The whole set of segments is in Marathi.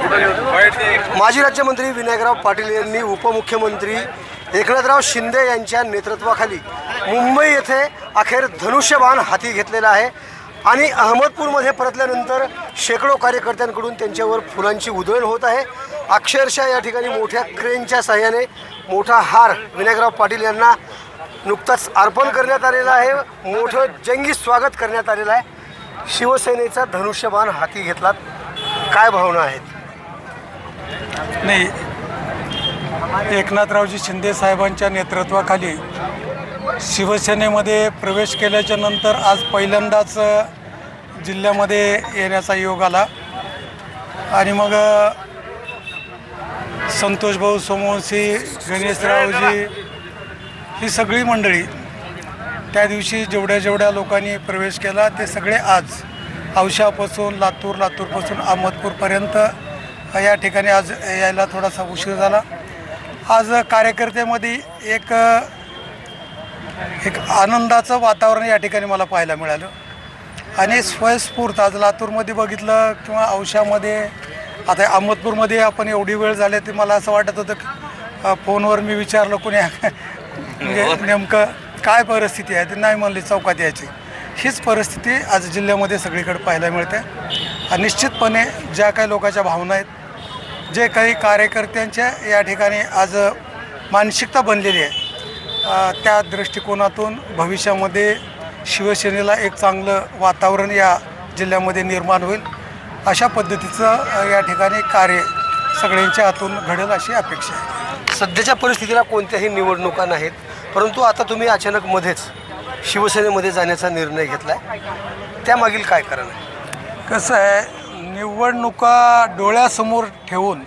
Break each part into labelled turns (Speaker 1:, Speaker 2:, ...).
Speaker 1: माजी राज्यमंत्री विनायकराव पाटील यांनी उपमुख्यमंत्री एकनाथराव शिंदे यांच्या नेतृत्वाखाली मुंबई येथे अखेर धनुष्यबाण हाती घेतलेला आहे आणि अहमदपूरमध्ये परतल्यानंतर शेकडो कार्यकर्त्यांकडून त्यांच्यावर फुलांची उधळण होत आहे। अक्षरशः या ठिकाणी मोठ्या क्रेनच्या सहाय्याने मोठा हार विनायकराव पाटील यांना नुकताच अर्पण करण्यात आलेला आहे। मोठं जंगी स्वागत करण्यात आलेलं आहे। शिवसेनेचा धनुष्यबाण हाती घेतलात, काय भावना आहेत?
Speaker 2: नाही, एकनाथरावजी शिंदे साहेबांच्या नेतृत्वाखाली शिवसेनेमध्ये प्रवेश केल्याच्या नंतर आज पहिल्यांदाच जिल्ह्यामध्ये येण्याचा योग आला आणि मग संतोषभाऊ सोमवंशी, गणेशरावजी ही सगळी मंडळी त्या दिवशी जेवढ्या लोकांनी प्रवेश केला ते सगळे आज औशापासून लातूरपासून अहमदपूरपर्यंत या ठिकाणी आज यायला थोडासा उशीर झाला। आज कार्यकर्त्यामध्ये एक आनंदाचं वातावरण या ठिकाणी मला पाहायला मिळालं आणि स्वयंस्फूर्त आज लातूरमध्ये बघितलं किंवा औशामध्ये, आता अहमदपूरमध्ये आपण एवढी वेळ झाली ते मला असं वाटत होतं की फोनवर मी विचारलं कोणी म्हणजे नेमकं काय परिस्थिती आहे, ते नाही म्हणली चौकात यायची। हीच परिस्थिती आज जिल्ह्यामध्ये सगळीकडे पाहायला मिळते आणि निश्चितपणे ज्या काही लोकांच्या भावना आहेत, जे काही कार्यकर्त्यांच्या या ठिकाणी आज मानसिकता बनलेली आहे, त्या दृष्टिकोनातून भविष्यामध्ये शिवसेनेला एक चांगलं वातावरण या जिल्ह्यामध्ये निर्माण होईल अशा पद्धतीचं या ठिकाणी कार्य सगळ्यांच्या हातून घडेल अशी अपेक्षा आहे।
Speaker 1: सध्याच्या परिस्थितीला कोणत्याही निवडणुका नाहीत, परंतु आता तुम्ही अचानक मध्येच शिवसेनेमध्ये जाण्याचा निर्णय घेतला आहे, त्यामागील काय कारण आहे?
Speaker 2: कसं आहे, निवडणुका डोळ्यासमोर ठेवून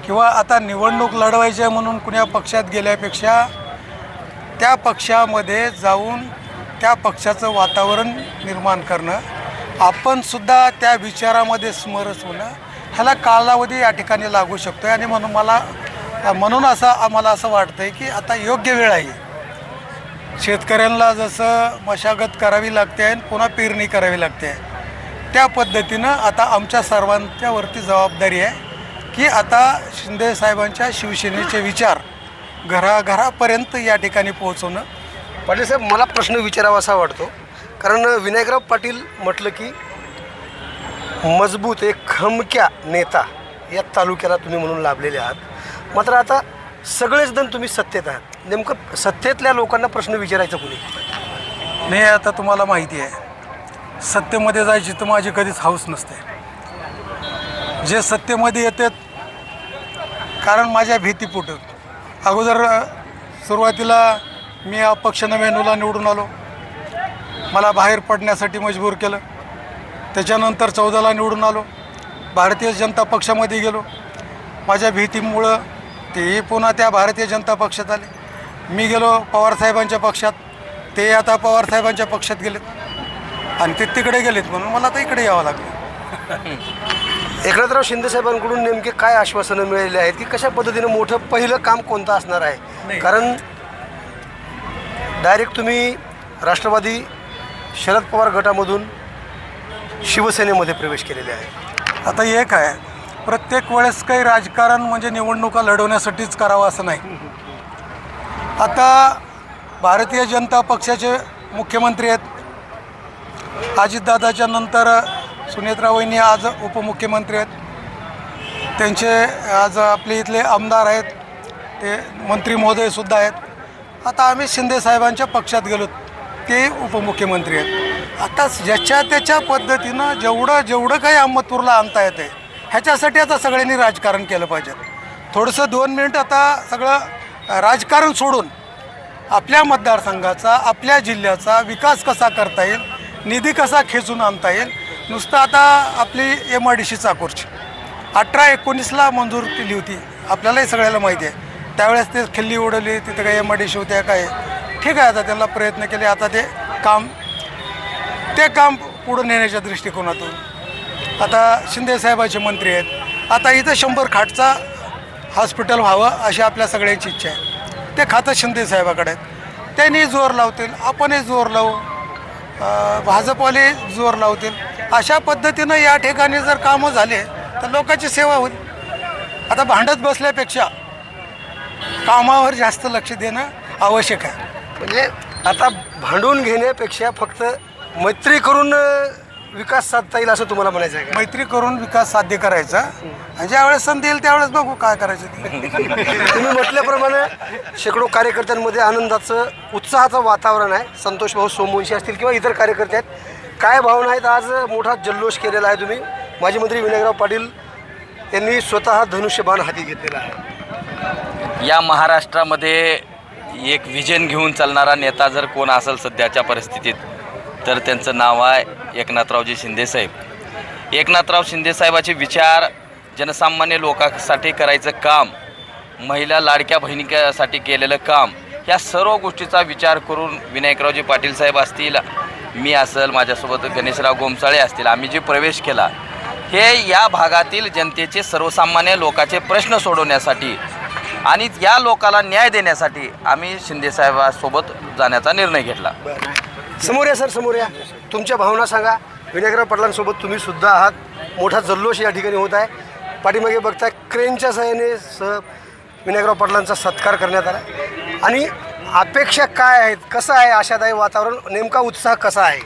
Speaker 2: किंवा आता निवडणूक लढवायची आहे म्हणून कुण्या पक्षात गेल्यापेक्षा त्या पक्षामध्ये जाऊन त्या पक्षाचं वातावरण निर्माण करणं, आपणसुद्धा त्या विचारामध्ये समरस होणं, ह्याला कालावधी या ठिकाणी लागू शकतो आहे आणि म्हणून आम्हाला असं वाटतं आहे की आता योग्य वेळ आहे। शेतकऱ्यांना जसं मशागत करावी लागते आणि पुन्हा पेरणी करावी लागते, त्या पद्धतीनं आता आमच्या सर्वांच्यावरती जबाबदारी आहे की आता शिंदे साहेबांच्या शिवसेनेचे विचार घराघरापर्यंत या ठिकाणी पोहोचवणं।
Speaker 1: पाटील साहेब, मला प्रश्न विचारावा असा वाटतो, कारण विनायकराव पाटील म्हटलं की मजबूत एक खमक्या नेता या तालुक्याला तुम्ही म्हणून लाभलेले आहात, मात्र आता सगळेच जण तुम्ही सत्तेत आहात, नेमकं सत्तेतल्या लोकांना प्रश्न विचारायचं कुणी
Speaker 2: नाही? आता तुम्हाला माहिती आहे, सत्तेमध्ये जायची तर माझी कधीच हौस नसते। जे सत्तेमध्ये येतात कारण माझ्या भीतीपोटी, अगोदर सुरुवातीला मी अपक्ष नव्याण्णवला निवडून आलो, मला बाहेर पडण्यासाठी मजबूर केलं। त्याच्यानंतर 14ला निवडून आलो, भारतीय जनता पक्षामध्ये गेलो, माझ्या भीतीमुळं तेही पुन्हा त्या भारतीय जनता पक्षात आले। मी गेलो पवारसाहेबांच्या पक्षात, ते आता पवारसाहेबांच्या पक्षात गेलेत आणि ते तिकडे गेलेत म्हणून मला आता इकडे यावं लागलं।
Speaker 1: एकनाथराव शिंदे साहेबांकडून नेमके काय आश्वासनं मिळालेली आहेत की कशा पद्धतीनं मोठं पहिलं काम कोणतं असणार आहे? कारण डायरेक्ट तुम्ही राष्ट्रवादी शरद पवार गटामधून शिवसेनेमध्ये प्रवेश केलेले आहे।
Speaker 2: आता एक आहे, प्रत्येक वेळेस काही राजकारण म्हणजे निवडणुका लढवण्यासाठीच करावं असं नाही। आता भारतीय जनता पक्षाचे मुख्यमंत्री आहेत, अजितदादाच्या नंतर सुनेत्रा वहिनी आज उपमुख्यमंत्री आहेत, त्यांचे आज आपले इथले आमदार आहेत, ते मंत्री महोदयसुद्धा आहेत। आता आम्ही शिंदे साहेबांच्या पक्षात गेलो, ते उपमुख्यमंत्री आहेत। आता ज्याच्या त्याच्या पद्धतीनं जेवढं काही अहमदपूरला आणता येते ह्याच्यासाठी आता सगळ्यांनी राजकारण केलं पाहिजे। थोडंसं 2 मिनिट आता सगळं राजकारण सोडून आपल्या मतदारसंघाचा, आपल्या जिल्ह्याचा विकास कसा करता येईल, निधी कसा खेचून आणता येईल। नुसतं आता आपली MIDC चाकूरची 18-19ला मंजूर केली होती, आपल्यालाही सगळ्याला माहिती आहे। त्यावेळेस ते खिल्ली उडवली, तिथं काही MIDC होत्या काय, ठीक आहे, आता त्यांना प्रयत्न केले, आता ते काम पुढं नेण्याच्या दृष्टिकोनातून आता शिंदे साहेबाचे मंत्री आहेत। आता इथं 100 खाटचा हॉस्पिटल व्हावं अशी आपल्या सगळ्यांची इच्छा आहे, ते खातं शिंदे साहेबाकडे आहेत, त्यांनी जोर लावतील, आपणही जोर लावू, भाजपवाले जोर लावतील। अशा पद्धतीनं या ठिकाणी जर कामं झाले तर लोकांची सेवा होईल. आता भांडत बसल्यापेक्षा कामावर जास्त लक्ष देणं आवश्यक आहे.
Speaker 1: म्हणजे आता भांडून घेण्यापेक्षा फक्त मैत्री करून विकास साधता येईल असं तुम्हाला म्हणायचं आहे का?
Speaker 2: मैत्री करून विकास साध्य करायचा आणि ज्यावेळेस संधी येईल त्यावेळेस बघू काय करायचं ते.
Speaker 1: तुम्ही म्हटल्याप्रमाणे शेकडो कार्यकर्त्यांमध्ये आनंदाचं उत्साहाचं वातावरण आहे. संतोष भाऊ सोमवंशी असतील किंवा इतर कार्यकर्ते आहेत. काय भावना आहेत? आज मोठा जल्लोष केलेला आहे तुम्ही. माजी मंत्री विनायकराव पाटील यांनी स्वतः धनुष्यबाण हाती घेतलेला आहे.
Speaker 3: या महाराष्ट्रामध्ये एक विजन घेऊन चालणारा नेता जर कोण असेल सध्याच्या परिस्थितीत तर त्यांचं नाव आहे एकनाथरावजी शिंदेसाहेब. एकनाथराव शिंदेसाहेबाचे विचार, जनसामान्य लोकांसाठी करायचं काम, महिला लाडक्या बहिणीसाठी केलेलं काम, ह्या सर्व गोष्टीचा विचार करून विनायकरावजी पाटील साहेब असतील, मी असेल, माझ्यासोबत गणेशराव गोमसाळे असतील, आम्ही जे प्रवेश केला हे या भागातील जनतेचे सर्वसामान्य लोकांचे प्रश्न सोडवण्यासाठी आणि या लोकाला न्याय देण्यासाठी आम्ही शिंदेसाहेबासोबत जाण्याचा निर्णय घेतला.
Speaker 1: समोर या सर, समोर या. तुमच्या भावना सांगा. विनायकराव पाटलांसोबत तुम्ही सुद्धा आहात. मोठा जल्लोष या ठिकाणी होत आहे. पाठीमागे बघताय क्रेनच्या सहाय्याने विनायकराव पाटलांचा सत्कार करण्यात आला. आणि अपेक्षा काय आहेत? कसं आहे आशादायी वातावरण? नेमका उत्साह कसा आहे?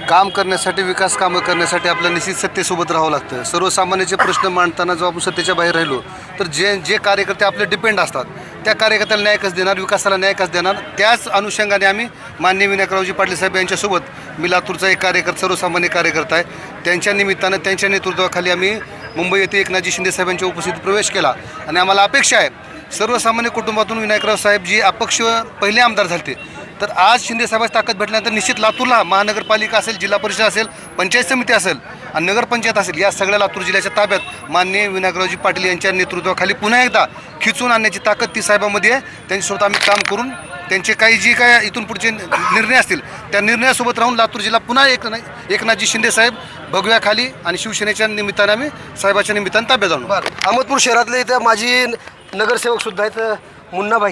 Speaker 4: काम करण्यासाठी, विकास कामं करण्यासाठी आपल्याला निश्चित सत्तेसोबत राहावं लागतं. सर्वसामान्याचे प्रश्न मांडताना जो आपण सत्तेच्या बाहेर राहिलो तर जे कार्यकर्ते आपले डिपेंड असतात त्या कार्यकर्त्याला न्याय कसं देणार, विकासाला न्याय कसं देणार, त्याच अनुषंगाने आम्ही माननीय विनायकरावजी पाटील साहेब यांच्यासोबत, मी लातूरचा एक कार्यकर्ता, सर्वसामान्य कार्यकर्ता आहे, त्यांच्या निमित्तानं त्यांच्या नेतृत्वाखाली आम्ही मुंबई येथे एकनाथजी शिंदे साहेबांच्या उपस्थितीत प्रवेश केला. आणि आम्हाला अपेक्षा आहे सर्वसामान्य कुटुंबातून विनायकराव साहेब जी अपक्ष पहिले आमदार झाले तर आज शिंदेसाहेबांची ताकद भेटल्यानंतर निश्चित लातूरला महानगरपालिका असेल, जिल्हा परिषद असेल, पंचायत समिती असेल आणि नगरपंचायत असेल, या सगळ्या लातूर जिल्ह्याच्या ताब्यात माननीय विनायकरावजी पाटील यांच्या नेतृत्वाखाली पुन्हा एकदा खिचून आणण्याची ताकद ती साहेबांमध्ये आहे. त्यांच्यासोबत आम्ही काम करून त्यांचे जी काय इथून पुढचे निर्णय असतील त्या निर्णयासोबत राहून लातूर जिल्हा पुन्हा एकनाथजी शिंदेसाहेब भगव्याखाली आणि शिवसेनेच्या निमित्ताने आम्ही साहेबाच्या निमित्ताने ताब्यात आणू.
Speaker 1: अहमदपूर शहरातले इथं माजी नगरसेवकसुद्धा आहेत. मुन्नाबाई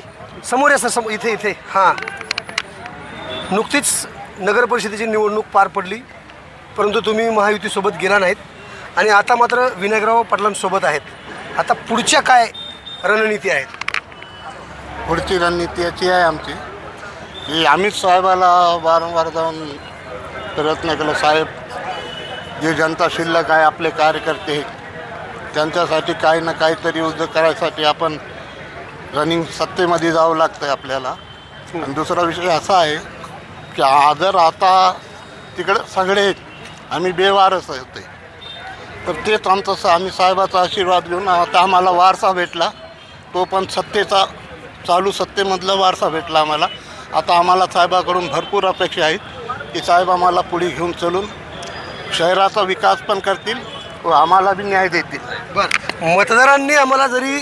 Speaker 1: समोर या सर, इथे. हां, नुकतीच नगर परिषदेची निवडणूक पार पडली, परंतु तुम्ही महायुतीसोबत गेला नाहीत आणि आता मात्र विनायकराव पाटलांसोबत आहेत. आता पुढच्या काय रणनीती आहेत?
Speaker 5: पुढची रणनीती याची आहे आमची की आम्ही साहेबाला वारंवार जाऊन प्रयत्न केला. साहेब, जे जनता शिल्लक आहे, आपले कार्यकर्ते, त्यांच्यासाठी काही ना काहीतरी उद्योग करायसाठी आपण रनिंग सत्तेमध्ये जावं लागतं आहे आपल्याला. आणि दुसरा विषय असा आहे की जर आता तिकडे सगळे आम्ही बेवारस होते तर तेच आमचं आम्ही साहेबाचा आशीर्वाद घेऊन आता आम्हाला वारसा भेटला. तो पण सत्तेचा, चालू सत्तेमधला वारसा भेटला आम्हाला. आता आम्हाला साहेबाकडून भरपूर अपेक्षा आहेत की साहेब आम्हाला पुढे घेऊन चलून शहराचा विकास पण करतील व आम्हाला बी न्याय देतील.
Speaker 1: मतदारांनी आम्हाला जरी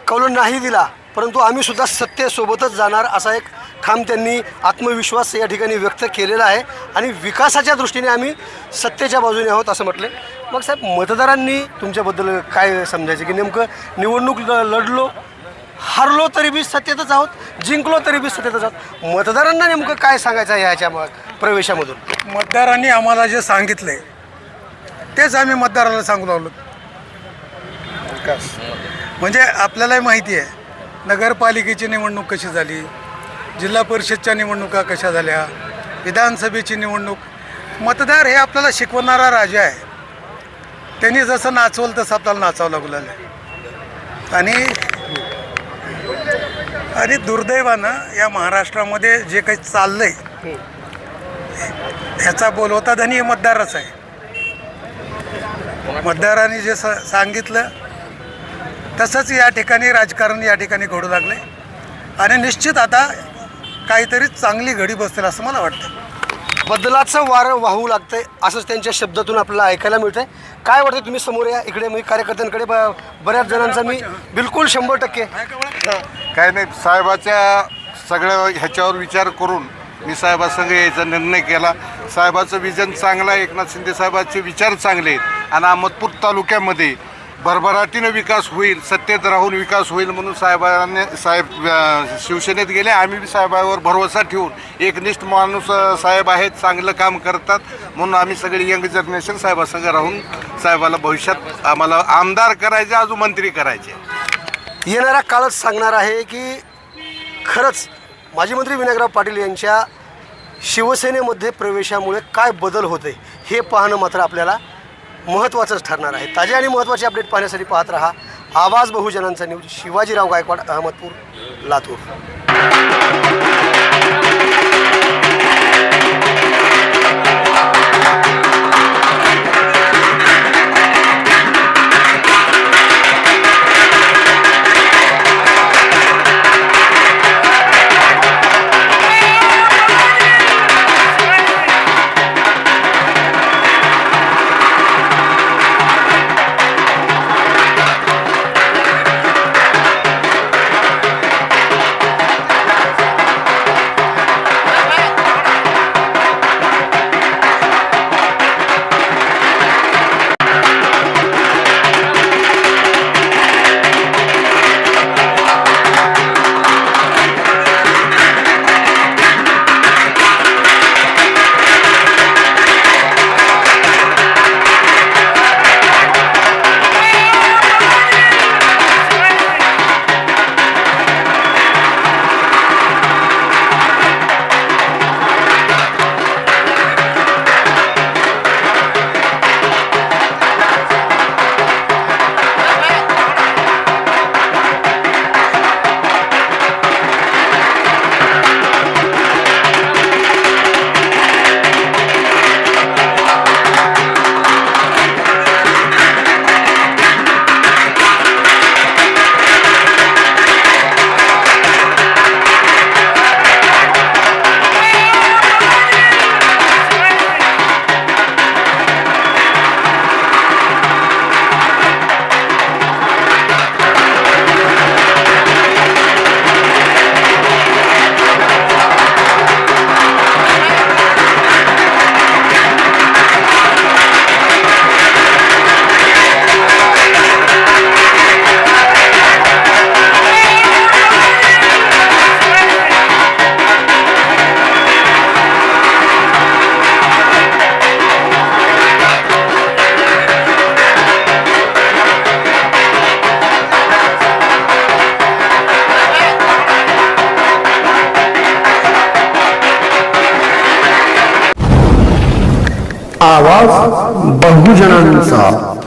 Speaker 1: कौल नाही दिला परंतु आम्ही सुद्धा सत्तेसोबतच जाणार असा एक ठाम त्यांनी आत्मविश्वास या ठिकाणी व्यक्त केलेला आहे. आणि विकासाच्या दृष्टीने आम्ही सत्तेच्या बाजूने आहोत असं म्हटलं. मग साहेब, मतदारांनी तुमच्याबद्दल काय समजायचं की नेमकं निवडणूक लढलो, हारलो तरी बी सत्तेतच आहोत, जिंकलो तरी बी सत्तेतच आहोत, मतदारांना नेमकं काय सांगायचं आहे ह्याच्या प्रवेशामधून?
Speaker 2: मतदारांनी आम्हाला जे सांगितलं तेच आम्ही मतदाराला सांगू लागलो. म्हणजे आपल्यालाही माहिती आहे नगरपालिकेची निवडणूक कशी झाली, जिल्हा परिषदच्या निवडणुका कशा झाल्या, विधानसभेची निवडणूक. मतदार हे आपल्याला शिकवणारा राजा आहे. त्यांनी जसं नाचवलं तसं आपल्याला नाचावं लागलं आहे. आणि दुर्दैवानं या महाराष्ट्रामध्ये जे काही चाललं आहे ह्याचा बोलवता धनी हे मतदारच आहे. मतदारांनी जे सांगितलं तसंच या ठिकाणी राजकारण या ठिकाणी घडू लागलं आहे. आणि निश्चित आता काहीतरी चांगली घडी बसतील असं मला वाटतं.
Speaker 1: बदलाचं वारं वाहू लागतंय असंच त्यांच्या शब्दातून आपल्याला ऐकायला मिळतंय. काय वाटतं? तुम्ही समोर या इकडे. मी कार्यकर्त्यांकडे बऱ्याच जणांचा मी बिलकुल 100%
Speaker 5: काय नाही, साहेबाच्या सगळ्या ह्याच्यावर विचार करून मी साहेबासंग यायचा निर्णय केला. साहेबाचं विजन चांगलं आहे, एकनाथ शिंदे साहेबांचे विचार चांगले आहेत आणि अहमदपूर तालुक्यामध्ये
Speaker 6: भरभराटीनं विकास होईल, सत्तेत राहून विकास होईल म्हणून शिवसेनेत गेले. आम्ही बी साहेबावर भरवसा ठेवून एकनिष्ठ माणूस साहेब आहेत, चांगलं काम करतात म्हणून आम्ही सगळे यंग जनरेशन साहेबासंग राहून साहेबाला भविष्यात आम्हाला आमदार करायचे, अजून मंत्री करायचे.
Speaker 1: येणारा काळच सांगणार आहे की खरंच माजी मंत्री विनायकराव पाटील यांच्या शिवसेनेमध्ये प्रवेशामुळे काय बदल होते हे पाहणं मात्र आपल्याला महत्त्वाचंच ठरणार आहे. ताजे आणि महत्त्वाचे अपडेट पाहण्यासाठी पाहत रहा आवाज बहुजनांचा न्यूज. शिवाजीराव गायकवाड, अहमदपूर, लातूर.
Speaker 7: आवाज बहुजनांचा.